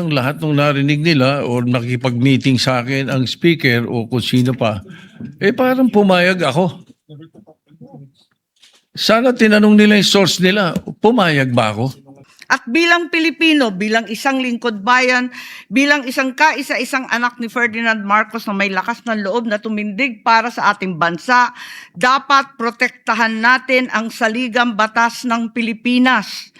Ang lahat ng narinig nila o nakipag-meeting sa akin ang speaker o kung sino pa, parang pumayag ako. Sana tinanong nila yung source nila, pumayag ba ako? At bilang Pilipino, bilang isang lingkod bayan, bilang isang kaisa-isang anak ni Ferdinand Marcos na may lakas ng loob na tumindig para sa ating bansa, dapat protektahan natin ang saligang batas ng Pilipinas.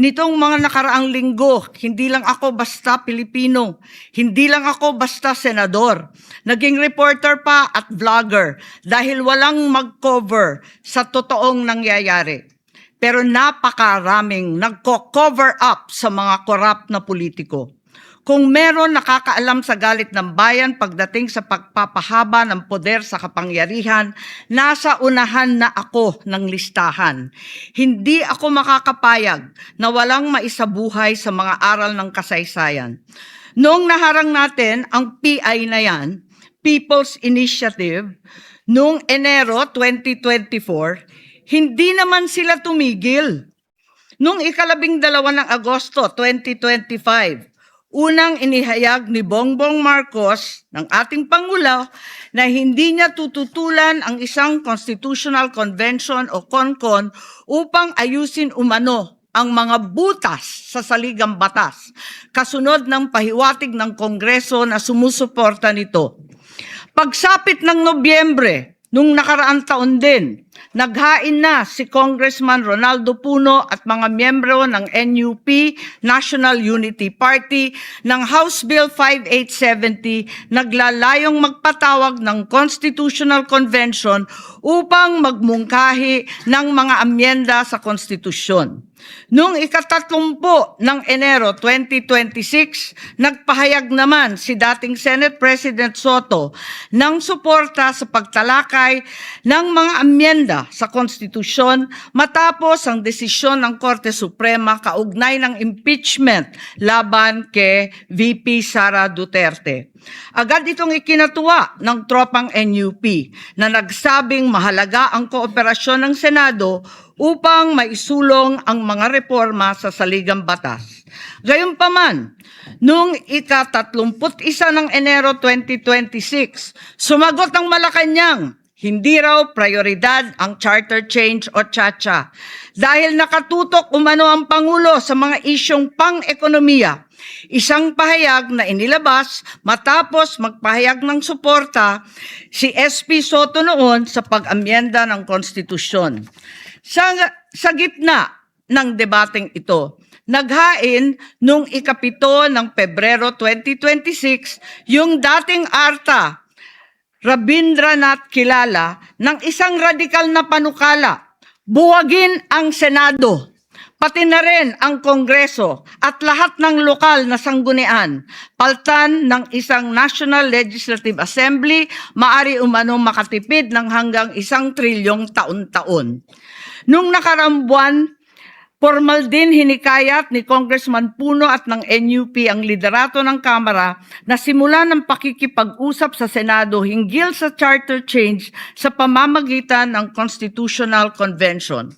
Nitong mga nakaraang linggo, hindi lang ako basta Pilipino, hindi lang ako basta senador, naging reporter pa at vlogger dahil walang mag-cover sa totoong nangyayari. Pero napakaraming nagko-cover up sa mga korap na politiko. Kung meron nakakaalam sa galit ng bayan pagdating sa pagpapahaba ng poder sa kapangyarihan, nasa unahan na ako ng listahan. Hindi ako makakapayag na walang maisabuhay sa mga aral ng kasaysayan. Noong naharang natin ang PI na yan, People's Initiative, noong Enero 2024, hindi naman sila tumigil. Noong 12 ng Agosto 2025, unang inihayag ni Bongbong Marcos ng ating Pangulo na hindi niya tututulan ang isang Constitutional Convention o CONCON upang ayusin umano ang mga butas sa saligang batas, kasunod ng pahiwatig ng Kongreso na sumusuporta nito. Pagsapit ng Nobyembre, nung nakaraang taon din, naghain na si Congressman Ronaldo Puno at mga miyembro ng NUP, National Unity Party, ng House Bill 5870, naglalayong magpatawag ng Constitutional Convention upang magmungkahi ng mga amyenda sa konstitusyon. Noong 30 ng Enero 2026, nagpahayag naman si dating Senate President Soto ng suporta sa pagtalakay ng mga amyenda sa konstitusyon matapos ang desisyon ng Korte Suprema kaugnay ng impeachment laban kay VP Sara Duterte. Agad itong ikinatuwa ng tropang NUP na nagsabing mahalaga ang kooperasyon ng Senado upang maisulong ang mga reforma sa saligang batas. Gayunpaman, noong ika-31 ng Enero 2026, sumagot ang Malacanang, hindi raw prioridad ang charter change o CHA-CHA dahil nakatutok umano ang Pangulo sa mga isyong pang-ekonomiya. Isang pahayag na inilabas matapos magpahayag ng suporta si SP Soto noon sa pag-amyenda ng konstitusyon. Sa gitna ng debateng ito, naghain noong ika-7 ng Pebrero 2026 yung dating ARTA Rabindranath Kilala ng isang radikal na panukala, buwagin ang Senado, pati na rin ang Kongreso at lahat ng lokal na sanggunian, paltan ng isang National Legislative Assembly, maari umano makatipid ng hanggang 1 trilyong taon-taon. Nung nakaraang buwan, formal din hinikayat ni Congressman Puno at ng NUP ang liderato ng Kamara na simulan ng pakikipag-usap sa Senado hinggil sa charter change sa pamamagitan ng Constitutional Convention.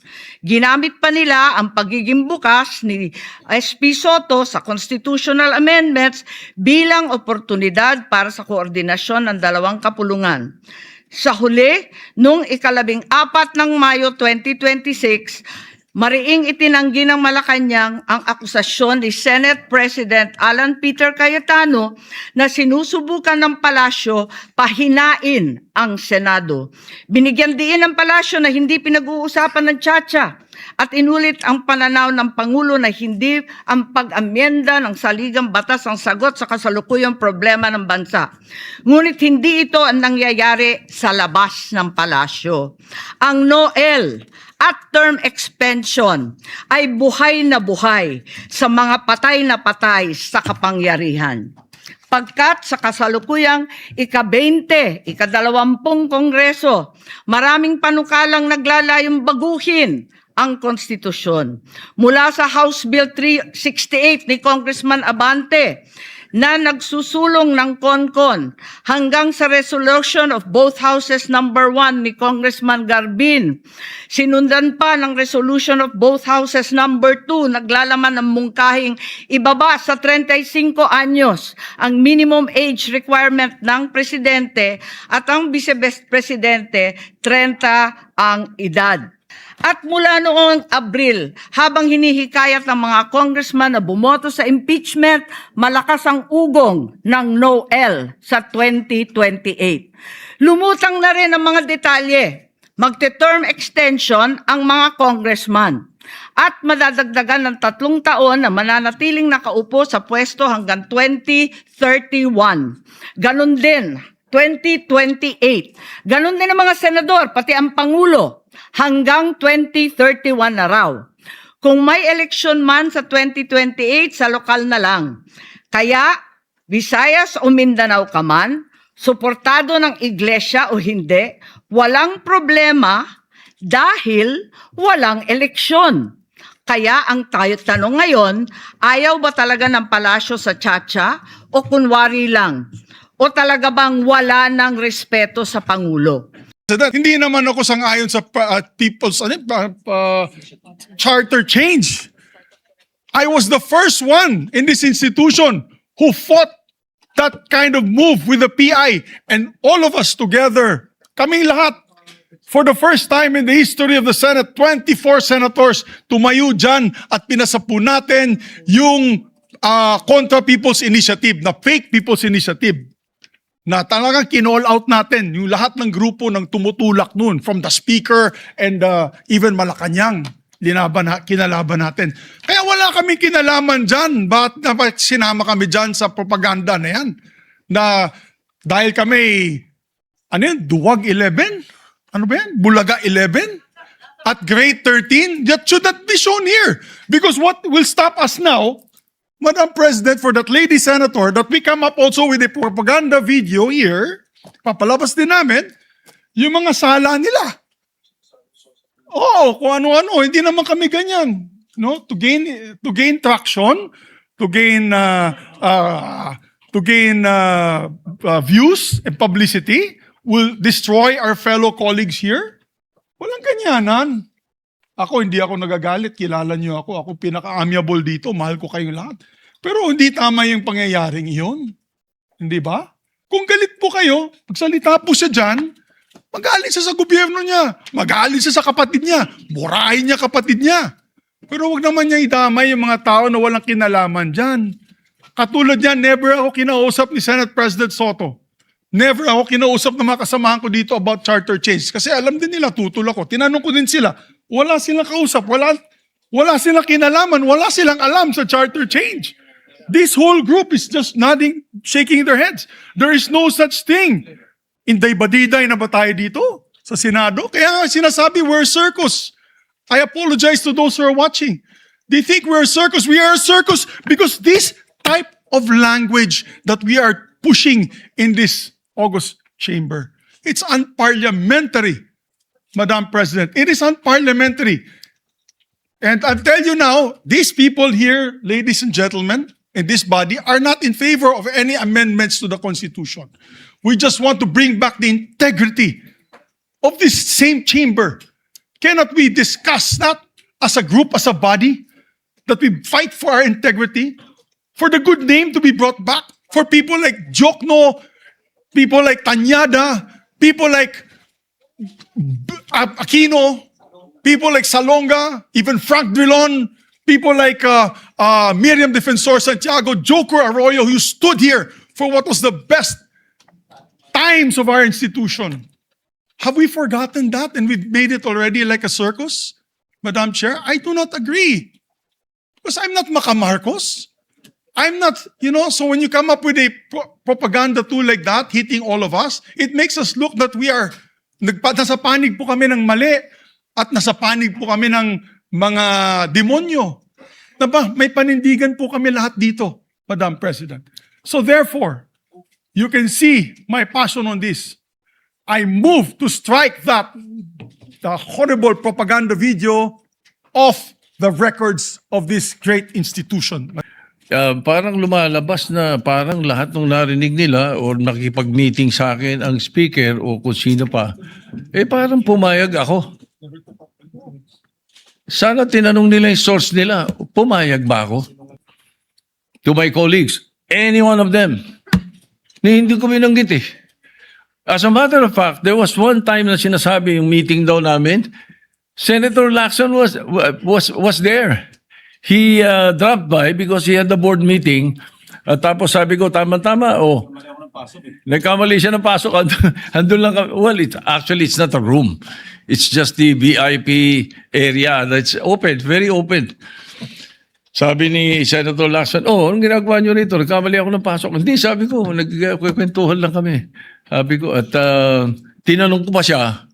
Ginamit pa nila ang pagiging bukas ni SP Soto sa constitutional amendments bilang oportunidad para sa koordinasyon ng dalawang kapulungan. Sa huli, noong ika-14 ng Mayo 2026, mariing itinanggi ng Malacanang ang akusasyon ni Senate President Alan Peter Cayetano na sinusubukan ng palasyo pahinain ang Senado. Binigyan diin ng palasyo na hindi pinag-uusapan ng CHA-CHA at inulit ang pananaw ng Pangulo na hindi ang pag-amyenda ng saligang batas ang sagot sa kasalukuyang problema ng bansa. Ngunit hindi ito ang nangyayari sa labas ng palasyo. Ang NOEL at term expansion ay buhay na buhay sa mga patay na patay sa kapangyarihan. Pagkat sa kasalukuyang ika-20, ika-20 Kongreso, maraming panukalang naglalayong baguhin ang konstitusyon. Mula sa House Bill 368 ni Congressman Abante, na nagsusulong ng CONCON hanggang sa resolution of both houses number 1 ni Congressman Garbin. Sinundan pa ng resolution of both houses number 2, naglalaman ng mungkahing ibaba sa 35 anyos ang minimum age requirement ng presidente at ang vice-presidente 30 ang edad. At mula noong Abril, habang hinihikayat ng mga congressman na bumoto sa impeachment, malakas ang ugong ng no-L sa 2028. Lumutang na rin ang mga detalye. Magte-term extension ang mga congressman at madadagdagan ng 3 taon na mananatiling nakaupo sa pwesto hanggang 2031. Ganon din, 2028. Ganon din ang mga senador, pati ang Pangulo. Hanggang 2031 na raw. Kung may eleksyon man sa 2028, sa lokal na lang. Kaya, Visayas o Mindanao ka man, suportado ng iglesia o hindi, walang problema dahil walang eleksyon. Kaya ang tanong ngayon, ayaw ba talaga ng palasyo sa Chacha o kunwari lang? O talaga bang wala ng respeto sa Pangulo? Hindi naman ako sang-ayon sa people's charter change. I was the first one in this institution who fought that kind of move with the PI, and all of us together, kaming lahat, for the first time in the history of the Senate, 24 senators tumayo dyan at pinasapu natin yung Contra People's Initiative, na fake People's Initiative, na talagang kinall out natin yung lahat ng grupo ng tumutulak nun, from the Speaker and even Malacanang, kinalaban natin. Kaya wala kami kinalaman dyan. Bakit sinama kami dyan sa propaganda na yan? Na dahil kami, Duwag 11? Ano ba yan? Bulaga 11? At grade 13? That should not be shown here. Because what will stop us now, Madam President, for that lady senator, that we come up also with a propaganda video here, papalabas din namin, yung mga sala nila. Oo, kung ano-ano, hindi naman kami ganyan. No? To gain traction, to gain views and publicity, will destroy our fellow colleagues here. Walang ganyanan. Ako, hindi ako nagagalit. Kilala niyo ako. Ako pinaka-amiable dito. Mahal ko kayong lahat. Pero hindi tama yung pangyayaring iyon. Hindi ba? Kung galit po kayo, magsalita po siya dyan, magalit siya sa gobyerno niya. Magalit siya sa kapatid niya. Burahin niya kapatid niya. Pero wag naman niya idamay yung mga tao na walang kinalaman dyan. Katulad niyan, never ako kinausap ni Senate President Soto. Never ako kinausap ng mga kasamahan ko dito about charter change. Kasi alam din nila, tutol ako. Tinanong ko din sila, wala silang kausap, wala silang kinalaman, wala silang alam sa charter change. This whole group is just nodding, shaking their heads. There is no such thing. Inday-badiday na ba tayo dito sa Senado? Kaya nga sinasabi, we're a circus. I apologize to those who are watching. They think we're a circus. We are a circus because this type of language that we are pushing in this August chamber, it's unparliamentary. Madam President, it is unparliamentary. And I'll tell you now, these people here, ladies and gentlemen, in this body, are not in favor of any amendments to the Constitution. We just want to bring back the integrity of this same chamber. Cannot we discuss that as a group, as a body, that we fight for our integrity, for the good name to be brought back, for people like Jokno, people like Tanyada, people like Aquino, people like Salonga, even Frank Drilon, people like Miriam Defensor Santiago, Joker Arroyo, who stood here for what was the best times of our institution. Have we forgotten that and we've made it already like a circus? Madam Chair, I do not agree. Because I'm not Macamarcos. I'm not, so when you come up with a propaganda tool like that, hitting all of us, it makes us look that we are, nasa panig po kami ng mali at nasa panig po kami ng mga demonyo. May panindigan po kami lahat dito, Madam President. So therefore, you can see my passion on this. I move to strike the horrible propaganda video off the records of this great institution. parang lumalabas na parang lahat ng narinig nila or nakikipag-meeting sa akin ang speaker o kung sino pa, parang pumayag ako. Sana tinanong nila yung source nila, pumayag ba ako? To my colleagues, any one of them, na hindi ko binanggit eh. As a matter of fact, there was one time na sinasabi yung meeting daw namin, Senator Lacson was there. He dropped by because he had the board meeting. At tapos sabi ko, tama-tama, nagkamali siya ng pasok. Andun lang kami. Well, it's not a room. It's just the VIP area that's open, very open. Sabi ni Senator Lacson, anong ginagawa niyo rito? Nagkamali ako ng pasok. Hindi, sabi ko, nagkwentuhan lang kami. Sabi ko, at tinanong ko pa siya,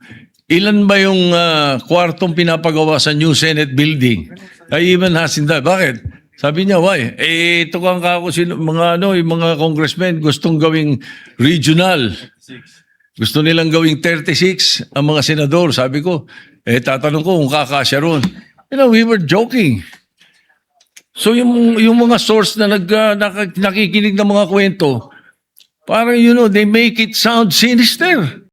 ilan ba yung kwartong pinapagawa sa new Senate building? I even asked him that. Bakit? Sabi niya, why? Ito kang kako, yung mga congressmen gustong gawing regional. Gusto nilang gawing 36 ang mga senador. Sabi ko, tatanong ko kung kakasya ron. We were joking. So yung mga source na nakikinig ng mga kwento, parang they make it sound sinister.